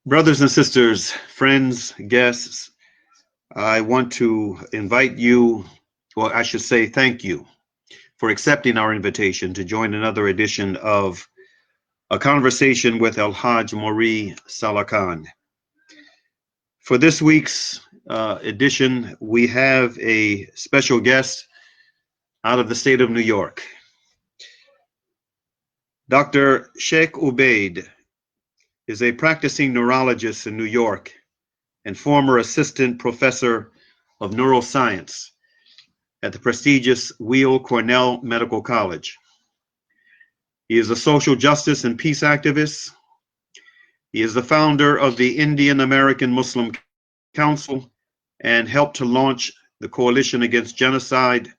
Brothers and sisters, friends, guests, I want to invite you, or I should say thank you for accepting our invitation to join another edition of A Conversation with El-Hajj Malik El-Shabazz. For this week's edition, we have a special guest out of the state of New York. Dr. Shaik Ubaid is a practicing neurologist in New York and former assistant professor of neuroscience at the prestigious Weill Cornell Medical College. He is a social justice and peace activist. He is the founder of the Indian American Muslim Council and helped to launch the Coalition Against Genocide,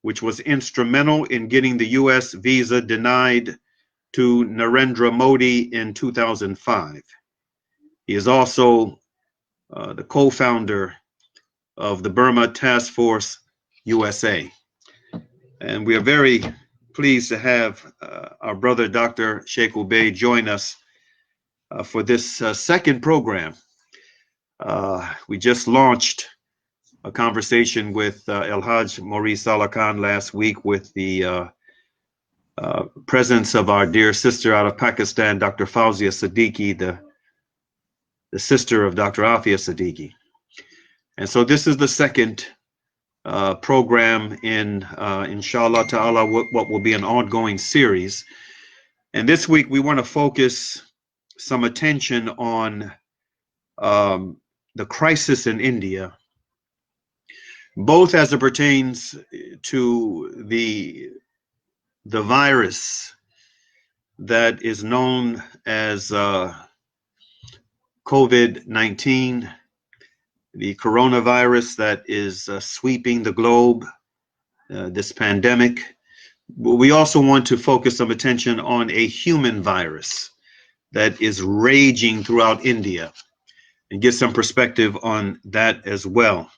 which was instrumental in getting the U.S. visa denied to Narendra Modi in 2005. He is also the co-founder of the Burma Task Force USA. And we are very pleased to have our brother, Dr. Shaik Ubaid, join us for this second program. We just launched a conversation with El-Hajj Malik El-Shabazz last week with the presence of our dear sister out of Pakistan, Dr. Fawzia Siddiqui, the sister of Dr. Aafia Siddiqui. And so this is the second program in, inshallah ta'ala, what will be an ongoing series. And this week we want to focus some attention on the crisis in India, both as it pertains to the virus that is known as COVID-19, the coronavirus that is sweeping the globe, this pandemic. We also want to focus some attention on a human virus that is raging throughout India and get some perspective on that as well,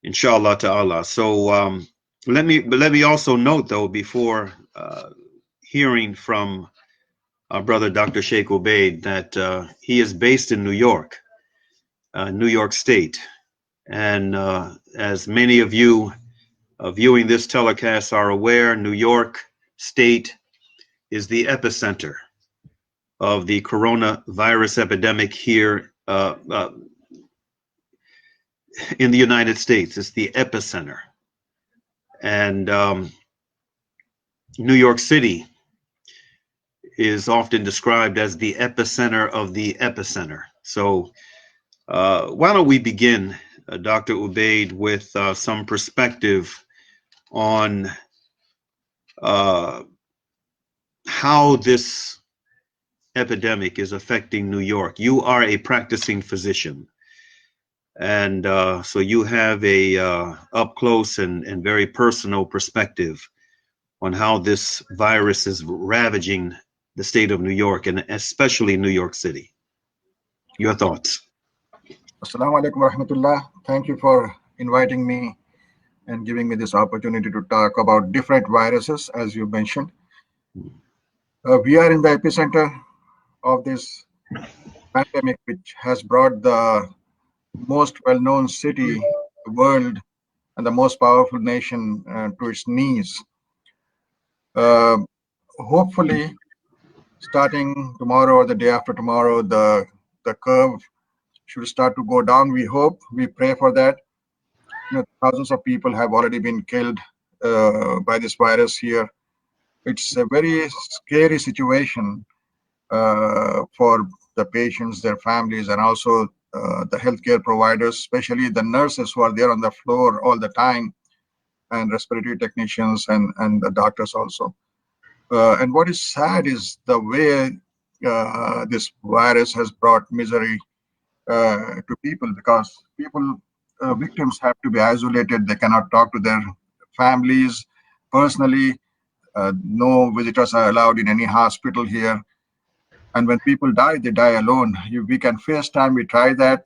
inshallah ta'ala. So let me also note, though, before hearing from our brother Dr. Shaik Ubaid, that he is based in New York State. And as many of you viewing this telecast are aware, New York State is the epicenter of the coronavirus epidemic here in the United States. It's the epicenter. And New York City is often described as the epicenter of the epicenter. So why don't we begin, Dr. Ubaid, with some perspective on how this epidemic is affecting New York. You are a practicing physician, and so you have a up close and very personal perspective on how this virus is ravaging the state of New York, and especially New York City. Your thoughts? Assalamu alaikum warahmatullah. Thank you for inviting me and giving me this opportunity to talk about different viruses, as you mentioned. We are in the epicenter of this pandemic, which has brought the most well-known city in the world and the most powerful nation to its knees. Hopefully, starting tomorrow or the day after tomorrow, the curve should start to go down. We hope, we pray for that. Thousands of people have already been killed by this virus here. It's a very scary situation for the patients, their families, and also the healthcare providers, especially the nurses who are there on the floor all the time, and respiratory technicians and the doctors also. And what is sad is the way this virus has brought misery to people, because victims have to be isolated. They cannot talk to their families personally. No visitors are allowed in any hospital here. And when people die, they die alone. We can FaceTime, we try that.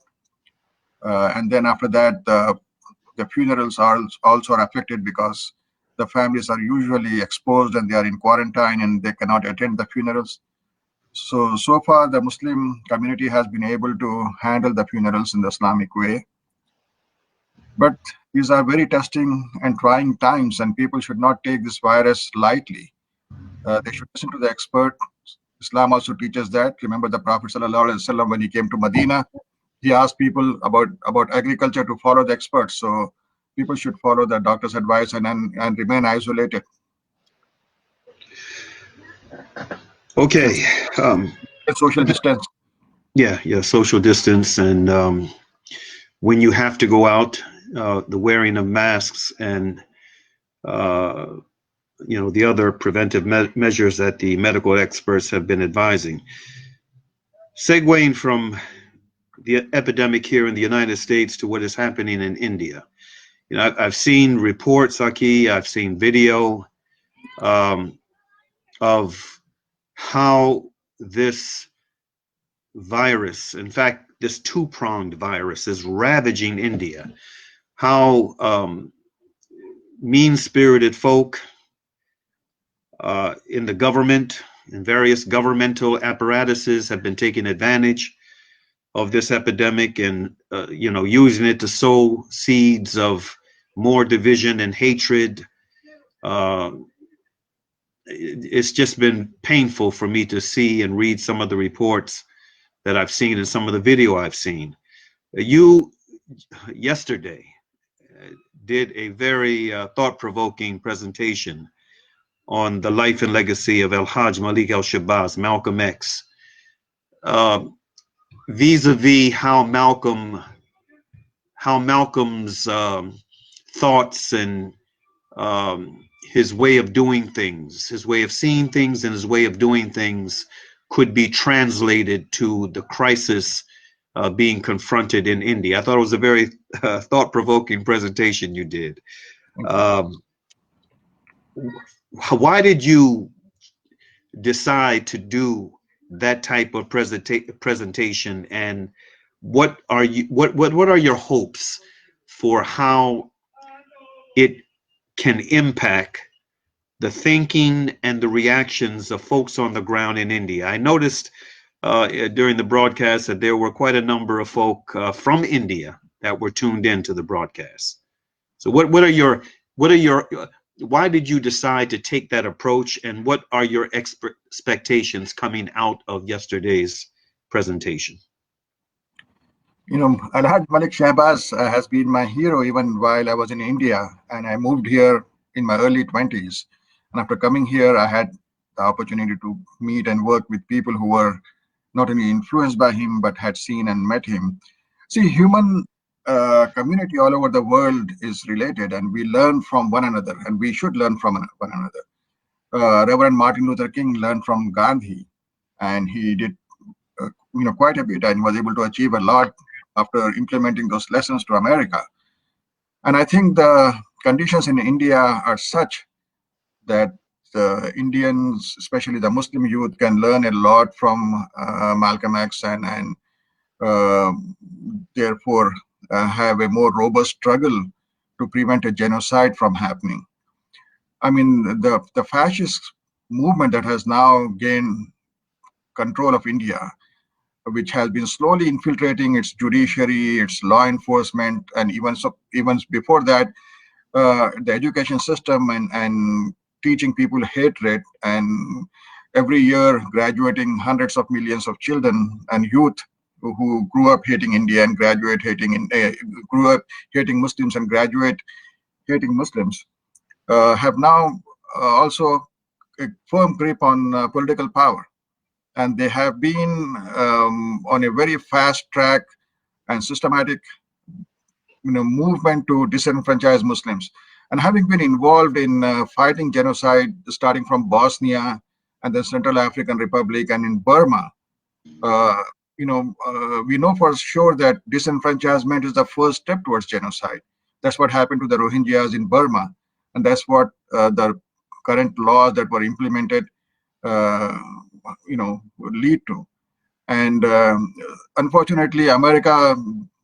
And then after that, the funerals are also affected because the families are usually exposed and they are in quarantine and they cannot attend the funerals. So far, the Muslim community has been able to handle the funerals in the Islamic way. But these are very testing and trying times, and people should not take this virus lightly. They should listen to the expert. Islam also teaches that. Remember the Prophet ﷺ, when he came to Medina, he asked people about agriculture to follow the experts. So people should follow the doctor's advice and remain isolated. Okay. Social distance. Yeah, social distance, and when you have to go out, the wearing of masks and uh, the other preventive measures that the medical experts have been advising. Segueing from the epidemic here in the United States to what is happening in India. I've seen reports, Aki, I've seen video of how this virus, in fact, this two-pronged virus is ravaging India. How mean-spirited folk in the government and various governmental apparatuses have been taking advantage of this epidemic and using it to sow seeds of more division and hatred. It's just been painful for me to see and read some of the reports that I've seen and some of the video I've seen. You yesterday did a very thought-provoking presentation on the life and legacy of El-Hajj Malik El-Shabazz, Malcolm X, vis-a-vis how Malcolm's thoughts and his way of doing things, his way of seeing things and his way of doing things could be translated to the crisis being confronted in India. I thought it was a very thought-provoking presentation you did. Why did you decide to do that type of presentation, and what are your hopes for how it can impact the thinking and the reactions of folks on the ground in India? I noticed during the broadcast that there were quite a number of folk from India that were tuned in to the broadcast. So what are your why did you decide to take that approach, and what are your expectations coming out of yesterday's presentation? Al-Hajj Malik El-Shabazz has been my hero even while I was in India, and I moved here in my early 20s. And after coming here, I had the opportunity to meet and work with people who were not only influenced by him, but had seen and met him. See, human community all over the world is related, and we learn from one another, and we should learn from one another. Reverend Martin Luther King learned from Gandhi, and he did quite a bit and was able to achieve a lot after implementing those lessons to America. And I think the conditions in India are such that the Indians, especially the Muslim youth, can learn a lot from Malcolm X and therefore have a more robust struggle to prevent a genocide from happening. I mean, the fascist movement that has now gained control of India, which has been slowly infiltrating its judiciary, its law enforcement, and even before that, the education system and teaching people hatred, and every year graduating hundreds of millions of children and youth who grew up hating India and grew up hating Muslims and graduate hating Muslims, have now also a firm grip on political power. And they have been on a very fast track and systematic movement to disenfranchise Muslims. And having been involved in fighting genocide, starting from Bosnia and the Central African Republic and in Burma, we know for sure that disenfranchisement is the first step towards genocide. That's what happened to the Rohingyas in Burma, and that's what the current laws that were implemented, lead to. And unfortunately, America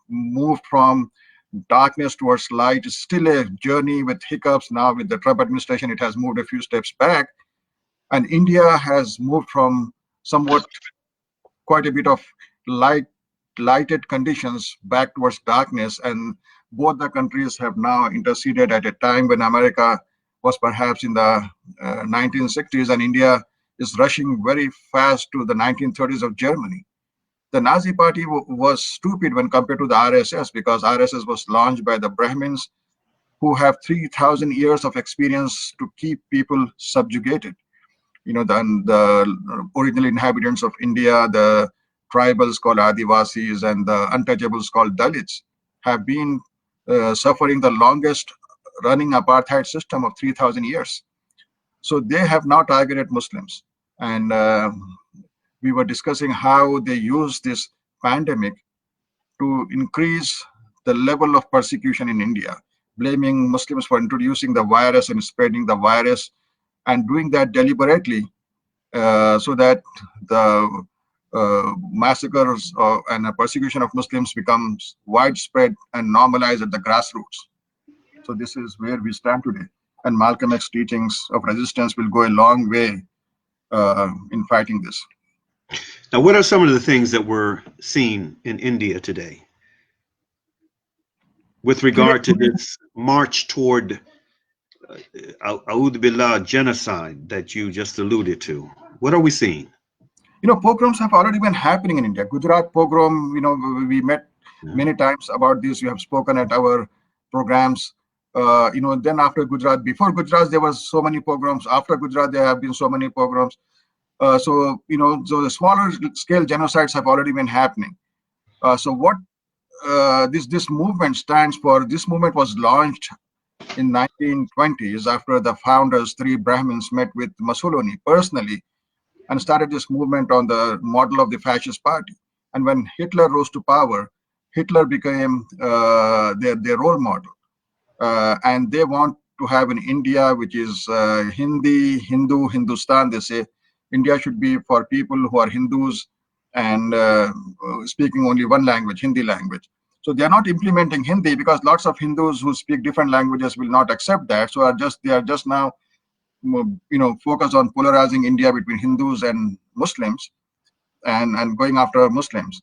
moved from darkness towards light. It's still a journey with hiccups. Now with the Trump administration, it has moved a few steps back. And India has moved from somewhat quite a bit of lighted conditions back towards darkness, and both the countries have now interceded at a time when America was perhaps in the 1960s, and India is rushing very fast to the 1930s of Germany. The Nazi party was stupid when compared to the RSS, because RSS was launched by the Brahmins, who have 3,000 years of experience to keep people subjugated. The original inhabitants of India, the tribals called Adivasis and the untouchables called Dalits, have been suffering the longest running apartheid system of 3,000 years. So they have now targeted Muslims. And we were discussing how they use this pandemic to increase the level of persecution in India, blaming Muslims for introducing the virus and spreading the virus, and doing that deliberately so that the massacres and the persecution of Muslims becomes widespread and normalized at the grassroots. So this is where we stand today. And Malcolm X's teachings of resistance will go a long way in fighting this. Now, what are some of the things that we're seeing in India today with regard to this march toward Aoud Billah genocide that you just alluded to? What are we seeing? Pogroms have already been happening in India. Gujarat pogrom, we met many times about this. We have spoken at our programs. Then after Gujarat, before Gujarat, there was so many pogroms. After Gujarat, there have been so many pogroms. So the smaller scale genocides have already been happening. So what this movement stands for, this movement was launched in 1920s after the founders, three Brahmins, met with Mussolini personally and started this movement on the model of the fascist party. And when Hitler rose to power, Hitler became their role model. And they want to have an India which is Hindi, Hindu, Hindustan. They say India should be for people who are Hindus and speaking only one language, Hindi language. So they are not implementing Hindi because lots of Hindus who speak different languages will not accept that. So they are just now focused on polarizing India between Hindus and Muslims and going after Muslims.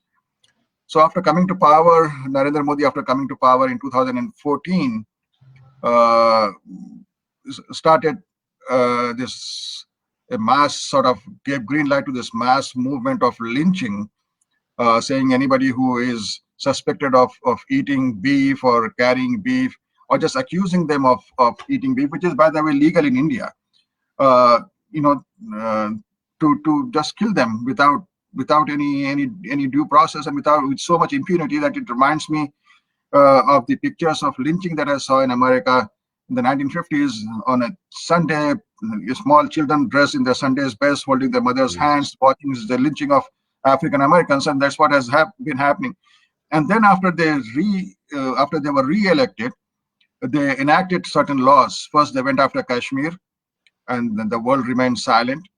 So after coming to power, Narendra Modi, after coming to power in 2014, started a mass sort of gave green light to this mass movement of lynching, saying anybody who is suspected of eating beef or carrying beef, or just accusing them of eating beef, which is, by the way, legal in India, to just kill them without any due process and with so much impunity that it reminds me of the pictures of lynching that I saw in America in the 1950s on a Sunday. Small children dressed in their Sunday's best, holding their mother's hands, watching the lynching of African Americans, and that's what has been happening. And then after they were re-elected, they enacted certain laws. First, they went after Kashmir, and then the world remained silent.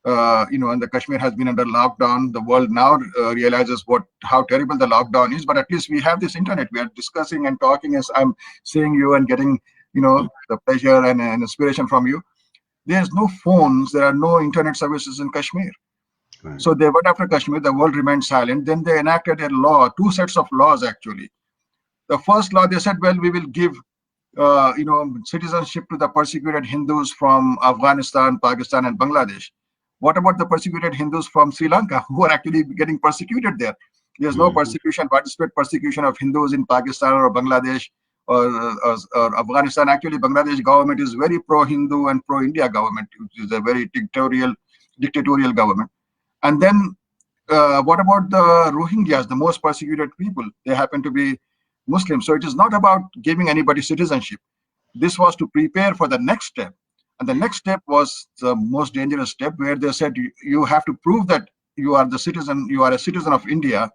And the Kashmir has been under lockdown. The world now realizes how terrible the lockdown is, but at least we have this internet. We are discussing and talking as I'm seeing you and getting, the pleasure and inspiration from you. There's no phones. There are no internet services in Kashmir. Right. So they went after Kashmir. The world remained silent. Then they enacted a law, two sets of laws, actually. The first law, they said, well, we will give citizenship to the persecuted Hindus from Afghanistan, Pakistan, and Bangladesh. What about the persecuted Hindus from Sri Lanka who are actually getting persecuted there? There's no persecution, widespread persecution of Hindus in Pakistan or Bangladesh or Afghanistan. Actually, Bangladesh government is very pro-Hindu and pro-India government, which is a very dictatorial government. And then what about the Rohingyas, the most persecuted people? They happen to be Muslims. So it is not about giving anybody citizenship. This was to prepare for the next step. And the next step was the most dangerous step, where they said you have to prove that you are a citizen of India,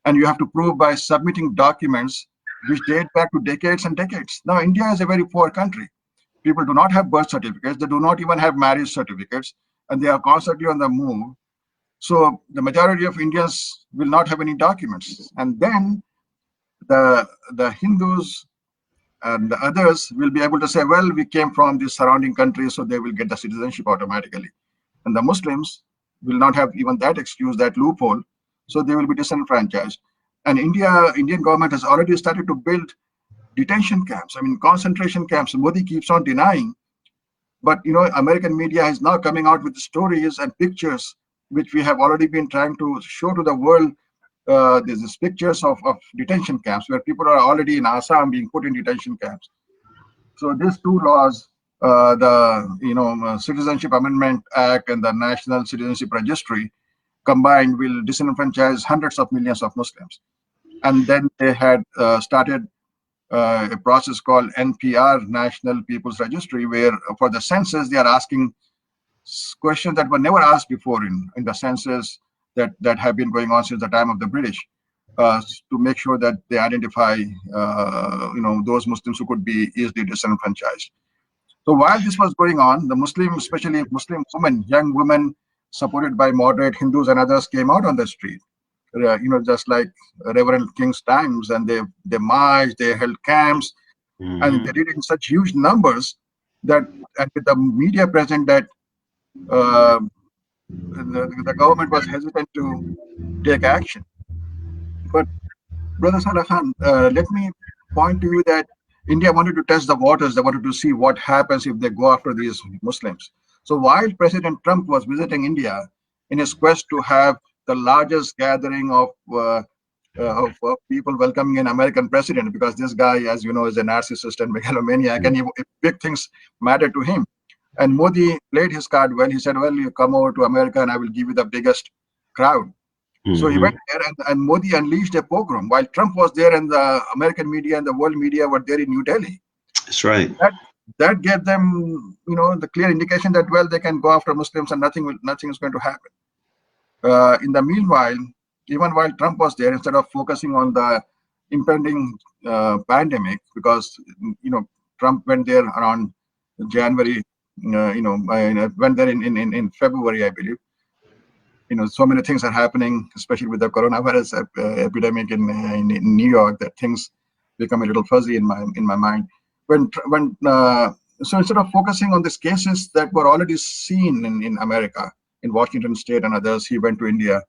and you have to prove by submitting documents which date back to decades and decades. Now, India is a very poor country. People do not have birth certificates. They do not even have marriage certificates, and they are constantly on the move. So the majority of Indians will not have any documents. And then the Hindus and the others will be able to say, well, we came from the surrounding countries, so they will get the citizenship automatically. And the Muslims will not have even that excuse, that loophole. So they will be disenfranchised. And Indian government has already started to build detention camps. I mean, concentration camps. Modi keeps on denying, but American media is now coming out with stories and pictures which we have already been trying to show to the world. There's these pictures of detention camps where people are already in Assam being put in detention camps. So these two laws, the Citizenship Amendment Act and the National Citizenship Registry, combined will disenfranchise hundreds of millions of Muslims. And then they had started a process called NPR, National People's Registry, where for the census they are asking questions that were never asked before in the census that have been going on since the time of the British, to make sure that they identify those Muslims who could be easily disenfranchised. So while this was going on, the Muslim, especially Muslim women, young women supported by moderate Hindus and others, came out on the street. Just like Reverend King's times, and they marched, they held camps, and they did it in such huge numbers that, and with the media present, that the government was hesitant to take action. But Brother Salah Khan, let me point to you that India wanted to test the waters. They wanted to see what happens if they go after these Muslims. So while President Trump was visiting India in his quest to have the largest gathering of people welcoming an American president, because this guy, as you know, is a narcissist and megalomaniac, and big things matter to him. And Modi played his card well. He said, well, you come over to America and I will give you the biggest crowd. So he went there, and Modi unleashed a pogrom while Trump was there, and the American media and the world media were there in New Delhi. That's right. That gave them, the clear indication that, well, they can go after Muslims and nothing is going to happen. In the meanwhile, even while Trump was there, instead of focusing on the impending pandemic, because Trump went there around January, went there in February, I believe. So many things are happening, especially with the coronavirus epidemic in New York, that things become a little fuzzy in my mind. So instead of focusing on these cases that were already seen in America, in Washington State and others, he went to India.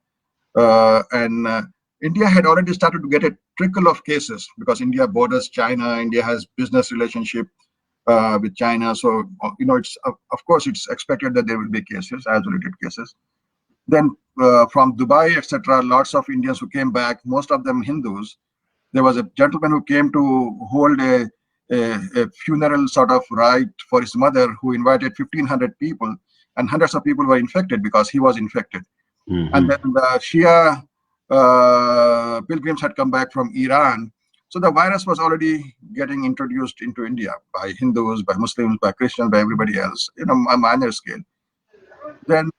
India had already started to get a trickle of cases because India borders China. India has business relationship with China. So, it's of course, it's expected that there will be cases, isolated cases. Then from Dubai, etc., lots of Indians who came back, most of them Hindus. There was a gentleman who came to hold a funeral sort of rite for his mother, who invited 1,500 people, and hundreds of people were infected because he was infected. And then the Shia pilgrims had come back from Iran. So the virus was already getting introduced into India by Hindus, by Muslims, by Christians, by everybody else, a minor scale. Then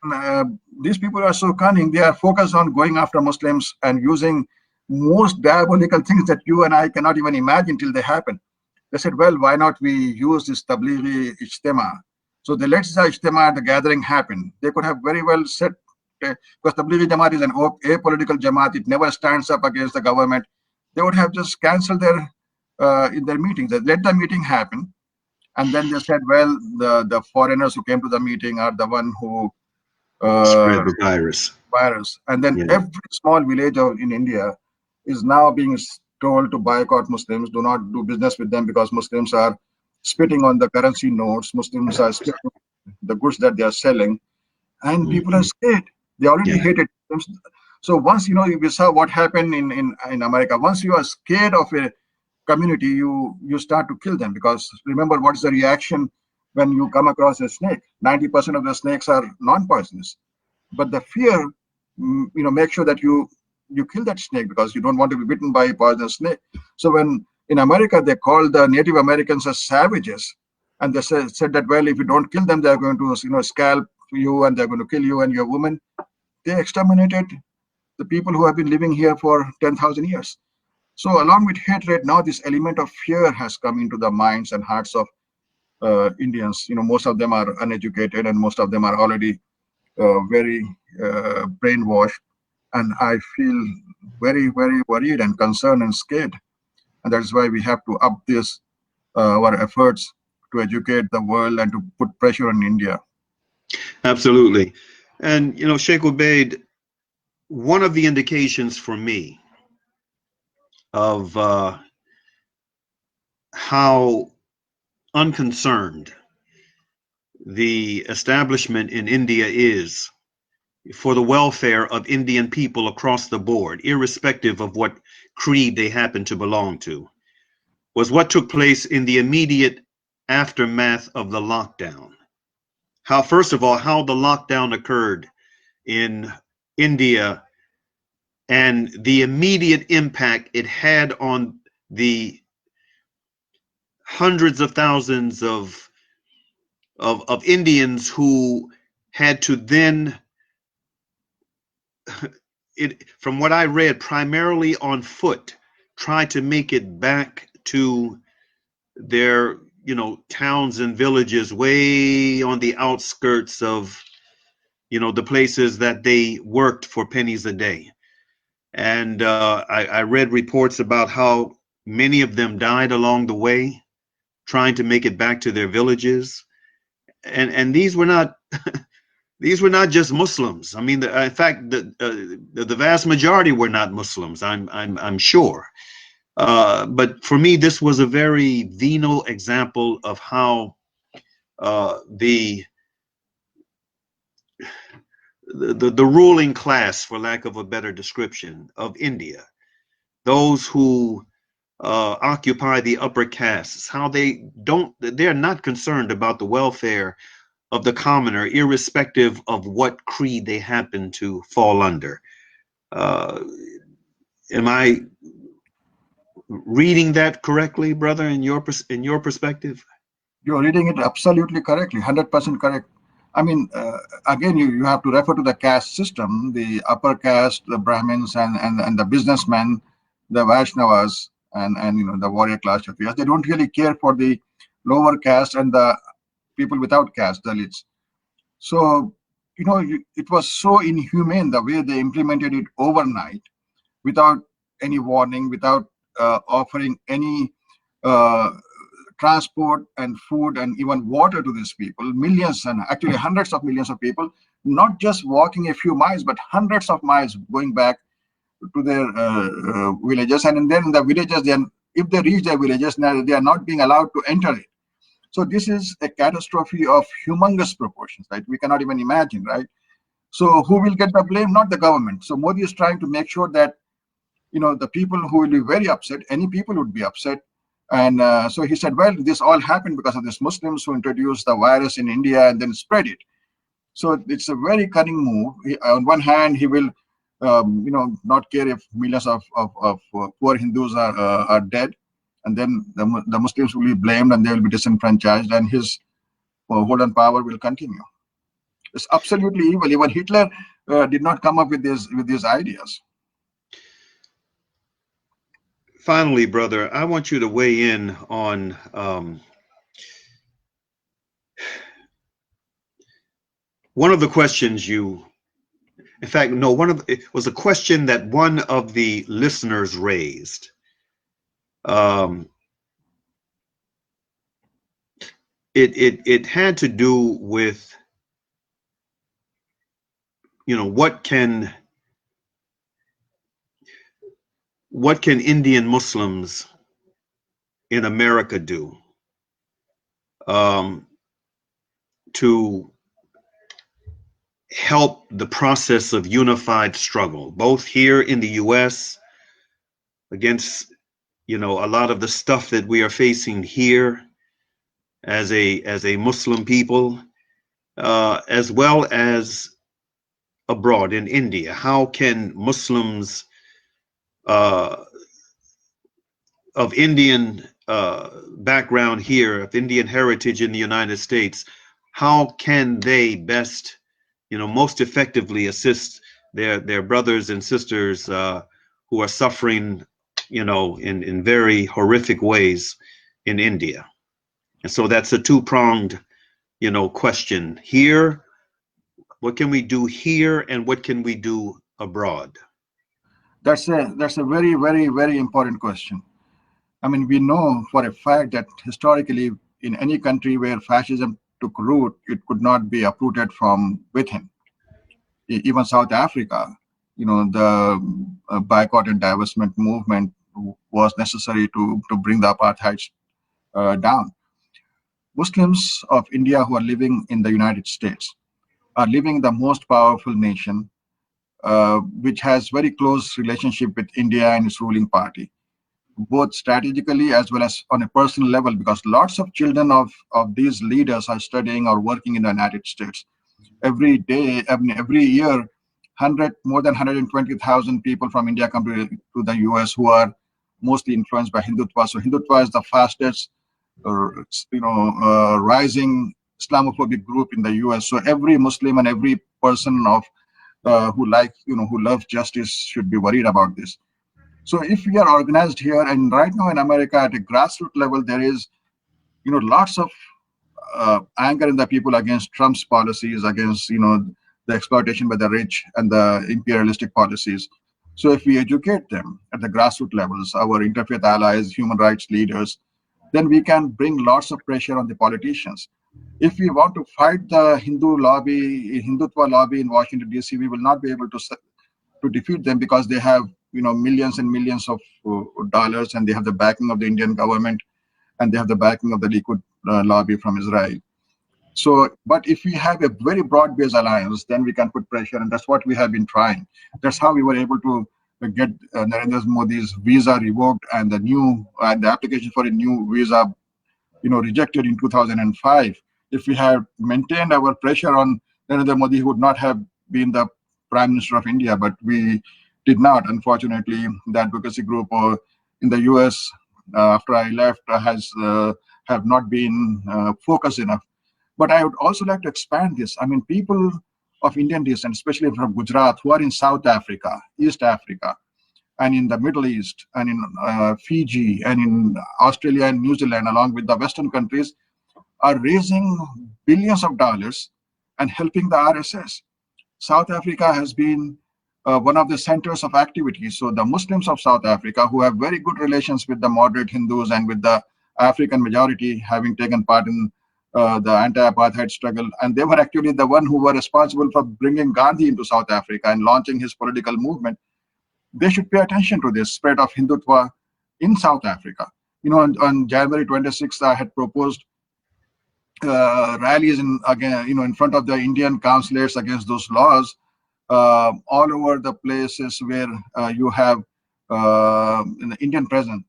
these people are so cunning. They are focused on going after Muslims and using most diabolical things that you and I cannot even imagine till they happen. They said, well, why not we use this Tablighi Ijtema? So the let's say Ijtema, the gathering happened. They could have very well said, because Tablighi Jamaat is an apolitical Jamaat, it never stands up against the government. They would have just canceled in their meetings. They let the meeting happen. And then they said, well, the foreigners who came to the meeting are the one who spread the virus. And then every small village in India is now being told to boycott Muslims, do not do business with them because Muslims are spitting on the currency notes, Muslims are spitting the goods that they are selling, and people are scared. They already hated Muslims. So once, we saw what happened in America, once you are scared of a community, you start to kill them, because remember, what is the reaction when you come across a snake? 90% of the snakes are non-poisonous, but the fear, make sure that you kill that snake because you don't want to be bitten by a poisonous snake. So when in America they called the Native Americans as savages, and they said that, well, if you don't kill them, they're going to scalp you and they're going to kill you and your woman. They exterminated the people who have been living here for 10,000 years. So along with hatred, now this element of fear has come into the minds and hearts of Indians. Most of them are uneducated and most of them are already very brainwashed. And I feel very, very worried and concerned and scared. And that's why we have to up our efforts to educate the world and to put pressure on India. Absolutely. And, Sheikh Ubaid, one of the indications for me of how unconcerned the establishment in India is for the welfare of Indian people across the board, irrespective of what creed they happen to belong to, was what took place in the immediate aftermath of the lockdown. How, first of all, how the lockdown occurred in India and the immediate impact it had on the hundreds of thousands of Indians who had to then, from what I read, primarily on foot, try to make it back to their, towns and villages way on the outskirts of, the places that they worked for pennies a day. And I read reports about how many of them died along the way, trying to make it back to their villages. And these were not these were not just Muslims. I mean, in fact, the vast majority were not Muslims. I'm sure. But for me, this was a very venal example of how the ruling class, for lack of a better description, of India, those who occupy the upper castes, how they're not concerned about the welfare of the commoner, irrespective of what creed they happen to fall under. Am I reading that correctly, brother, in your perspective? You're reading it absolutely correctly, 100% correct. I mean, again, you have to refer to the caste system, the upper caste, the Brahmins and the businessmen, the Vaishnavas, and the warrior class Kshatriyas. They don't really care for the lower caste and the people without caste, Dalits. So, it was so inhumane the way they implemented it overnight, without any warning, without offering any uh, transport and food and even water to these people, millions and actually hundreds of millions of people, not just walking a few miles, but hundreds of miles going back to their villages. And then in the villages, then if they reach their villages, now they are not being allowed to enter it. So this is a catastrophe of humongous proportions, right? We cannot even imagine, right? So who will get the blame? Not the government. So Modi is trying to make sure that, the people who will be very upset, any people would be upset. And so he said, well, this all happened because of these Muslims who introduced the virus in India and then spread it. So it's a very cunning move. On one hand, he will, not care if millions of poor Hindus are dead, and then the Muslims will be blamed and they will be disenfranchised, and his hold on power will continue. It's absolutely evil. Even Hitler did not come up with these ideas. Finally, brother, I want you to weigh in on one of the questions in fact, no, it was a question that one of the listeners raised. It had to do with, what can Indian Muslims in America do to help the process of unified struggle, both here in the U.S. against, a lot of the stuff that we are facing here as a Muslim people, as well as abroad in India. How can Muslims of Indian background here, of Indian heritage in the United States, how can they best, most effectively assist their brothers and sisters who are suffering, in very horrific ways in India? And so that's a two-pronged, question. Here, what can we do here, and what can we do abroad? That's a very, very, very important question. I mean, we know for a fact that historically, in any country where fascism took root, it could not be uprooted from within. even South Africa, the boycott and divestment movement was necessary to bring the apartheid down. Muslims of India who are living in the United States are living in the most powerful nation, which has very close relationship with India and its ruling party, both strategically as well as on a personal level, because lots of children of these leaders are studying or working in the United States. Every day, every year, more than 120,000 people from India come to the US who are mostly influenced by Hindutva. So Hindutva is the fastest, rising Islamophobic group in the US. So every Muslim and every person of who loves justice should be worried about this. So if we are organized here, and right now in America at a grassroots level, there is, lots of anger in the people against Trump's policies, against, the exploitation by the rich and the imperialistic policies. So if we educate them at the grassroots levels, our interfaith allies, human rights leaders, then we can bring lots of pressure on the politicians. If we want to fight the Hindutva lobby in Washington, D.C., we will not be able to defeat them, because they have, millions and millions of dollars, and they have the backing of the Indian government, and they have the backing of the Likud lobby from Israel. So, but if we have a very broad-based alliance, then we can put pressure, and that's what we have been trying. That's how we were able to get Narendra Modi's visa revoked, and the application for a new visa, rejected in 2005. If we had maintained our pressure on Narendra Modi, he would not have been the Prime Minister of India, but we did not. Unfortunately, the advocacy group in the US, after I left, have not been focused enough. But I would also like to expand this. I mean, people of Indian descent, especially from Gujarat, who are in South Africa, East Africa, and in the Middle East, and in Fiji, and in Australia and New Zealand, along with the Western countries, are raising billions of dollars and helping the RSS. South Africa has been one of the centers of activity. So the Muslims of South Africa, who have very good relations with the moderate Hindus and with the African majority, having taken part in the anti-apartheid struggle, and they were actually the one who were responsible for bringing Gandhi into South Africa and launching his political movement. They should pay attention to this spread of Hindutva in South Africa. On January 26th, I had proposed rallies in front of the Indian consulates against those laws, all over the places where you have an Indian presence.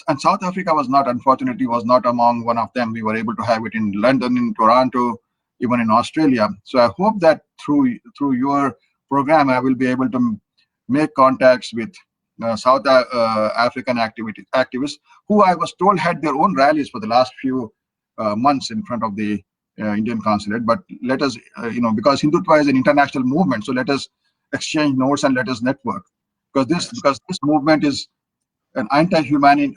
And South Africa unfortunately was not among one of them. We were able to have it in London, in Toronto, even in Australia. So I hope that through your program, I will be able to make contacts with South African activists, who I was told had their own rallies for the last few months in front of the Indian consulate. But let us, because Hindutva is an international movement, so let us exchange notes and let us network. Because this movement is an anti-humanity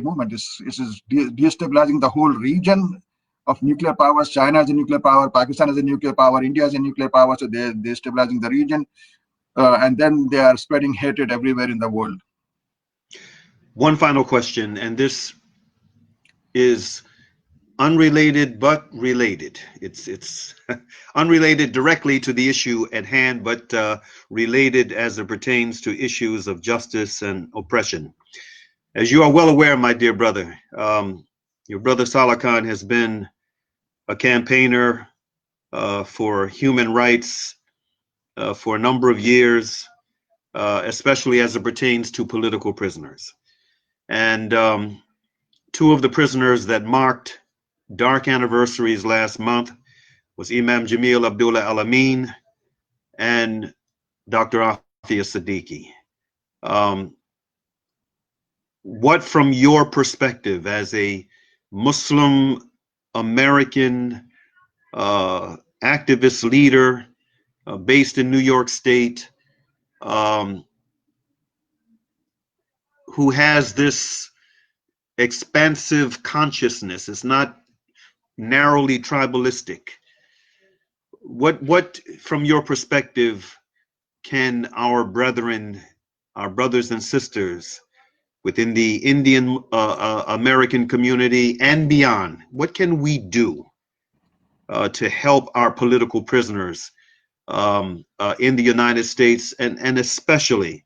movement. This is destabilizing the whole region of nuclear powers. China is a nuclear power, Pakistan is a nuclear power, India is a nuclear power, so they're destabilizing the region. And then they are spreading hatred everywhere in the world. One final question, and this is unrelated but related. It's unrelated directly to the issue at hand, but related as it pertains to issues of justice and oppression. As you are well aware, my dear brother, your brother Salah Khan has been a campaigner for human rights for a number of years, especially as it pertains to political prisoners. And two of the prisoners that marked dark anniversaries last month was Imam Jamil Abdullah Al-Amin and Dr. Aafia Siddiqui. What, from your perspective as a Muslim American activist leader based in New York State, who has this expansive consciousness, it's not narrowly tribalistic, what from your perspective can our brothers and sisters within the Indian American community and beyond, what can we do to help our political prisoners in the United States, and especially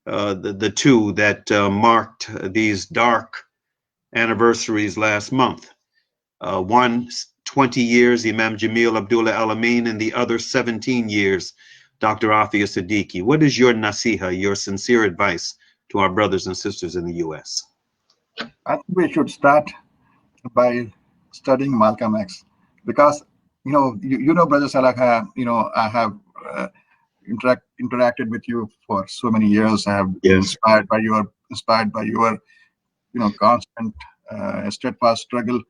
the two that marked these dark anniversaries last month. One, 20 years, Imam Jamil Abdullah Al-Amin, and the other 17 years, Dr. Aafia Siddiqui. What is your nasiha, your sincere advice to our brothers and sisters in the U.S.? I think we should start by studying Malcolm X, because Brother Salah, I have interacted with you for so many years. I have been Yes. inspired by your constant steadfast struggle.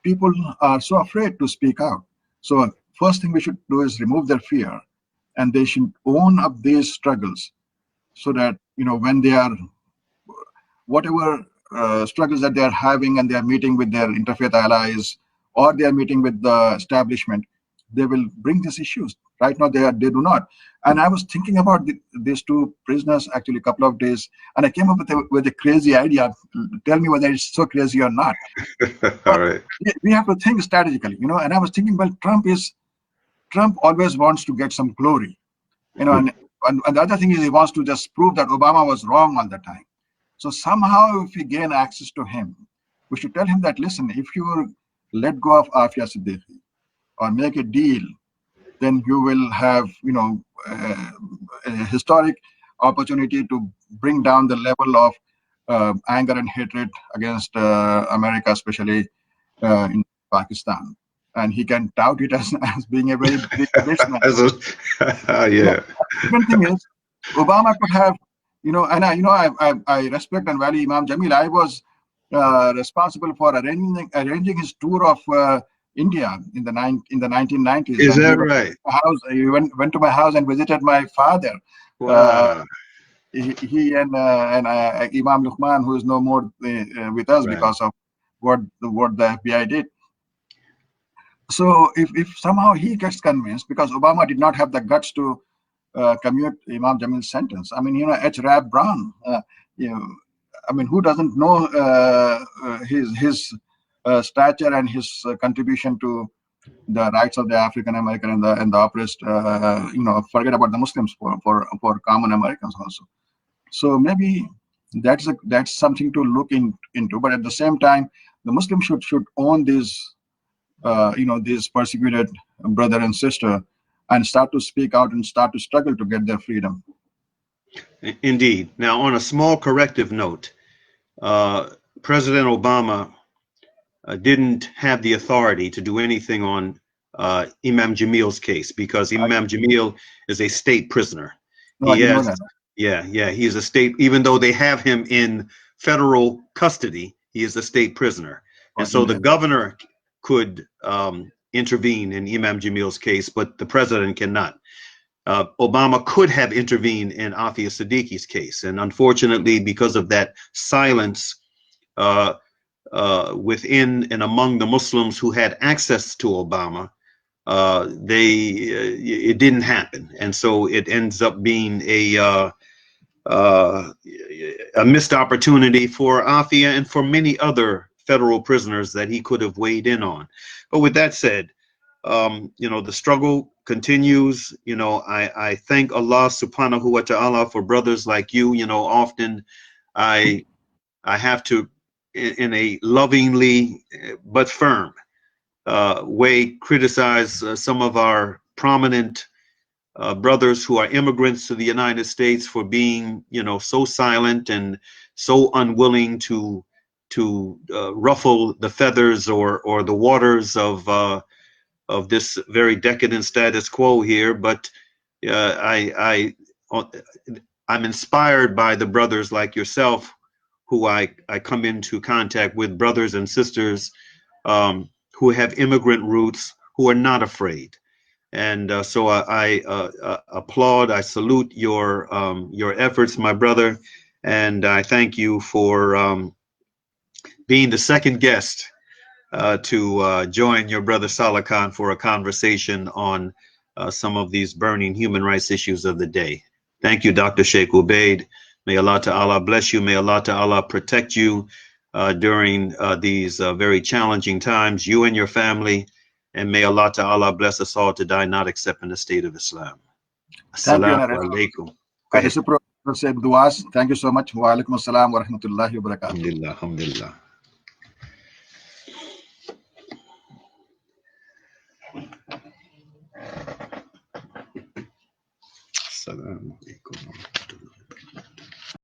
People are so afraid to speak out. So first thing we should do is remove their fear, and they should own up these struggles, so that when they are, whatever struggles that they are having, and they are meeting with their interfaith allies, or they are meeting with the establishment, they will bring these issues. Right now they do not. And I was thinking about these two prisoners actually a couple of days, and I came up with a crazy idea. Tell me whether it's so crazy or not. All right. We have to think strategically, and I was thinking, well, Trump always wants to get some glory, and the other thing is, he wants to just prove that Obama was wrong all the time. So somehow, if we gain access to him, we should tell him that, listen, if you let go of Aafia Siddiqui or make a deal, then you will have, a historic opportunity to bring down the level of anger and hatred against America, especially in Pakistan. And he can tout it as being a very big business. Yeah. Second thing is, Obama could have, and I respect and value Imam Jamil. I was responsible for arranging his tour of India in the 1990s. Is and that right? He went to my house and visited my father. Wow. He and Imam Luqman, who is no more with us, Right. because of what the FBI did. So if somehow he gets convinced, because Obama did not have the guts to commute Imam Jamil's sentence. I mean, H. Rab Brown, who doesn't know his stature and his contribution to the rights of the African American and the oppressed, forget about the Muslims, for common Americans also. So maybe that's something to look into. But at the same time, the Muslims should own these these persecuted brother and sister, and start to speak out and start to struggle to get their freedom. Indeed. Now, on a small corrective note, President Obama didn't have the authority to do anything on Imam Jamil's case, because Imam Jamil is a state prisoner. No, I didn't know that. Yeah, he's a state, even though they have him in federal custody, he is a state prisoner. And so the governor could intervene in Imam Jamil's case, but the president cannot. Obama could have intervened in Aafia Siddiqui's case, and unfortunately, because of that silence within and among the Muslims who had access to Obama, it didn't happen, and so it ends up being a missed opportunity for Aafia and for many other federal prisoners that he could have weighed in on. But with that said, the struggle continues. I thank Allah subhanahu wa ta'ala for brothers like you. Often I have to, in a lovingly but firm way, criticize some of our prominent brothers who are immigrants to the United States for being, so silent and so unwilling to ruffle the feathers or the waters of this very decadent status quo here. But I'm inspired by the brothers like yourself, who I come into contact with, brothers and sisters who have immigrant roots, who are not afraid. And so I applaud, I salute your efforts, my brother, and I thank you for being the second guest to join your brother Salah Khan for a conversation on some of these burning human rights issues of the day. Thank you, Dr. Shaik Ubaid. May Allah Ta'ala bless you. May Allah Ta'ala protect you during these very challenging times, you and your family. And may Allah Ta'ala bless us all to die not except in the state of Islam. Thank you, Assalamu and alaikum. Go I ahead. reciprocate duas. Thank you so much. Wa alaikum assalam wa rahmatullahi wa barakatuh. Alhamdulillah, alhamdulillah. Assalamu alaikum wa rahmatullah.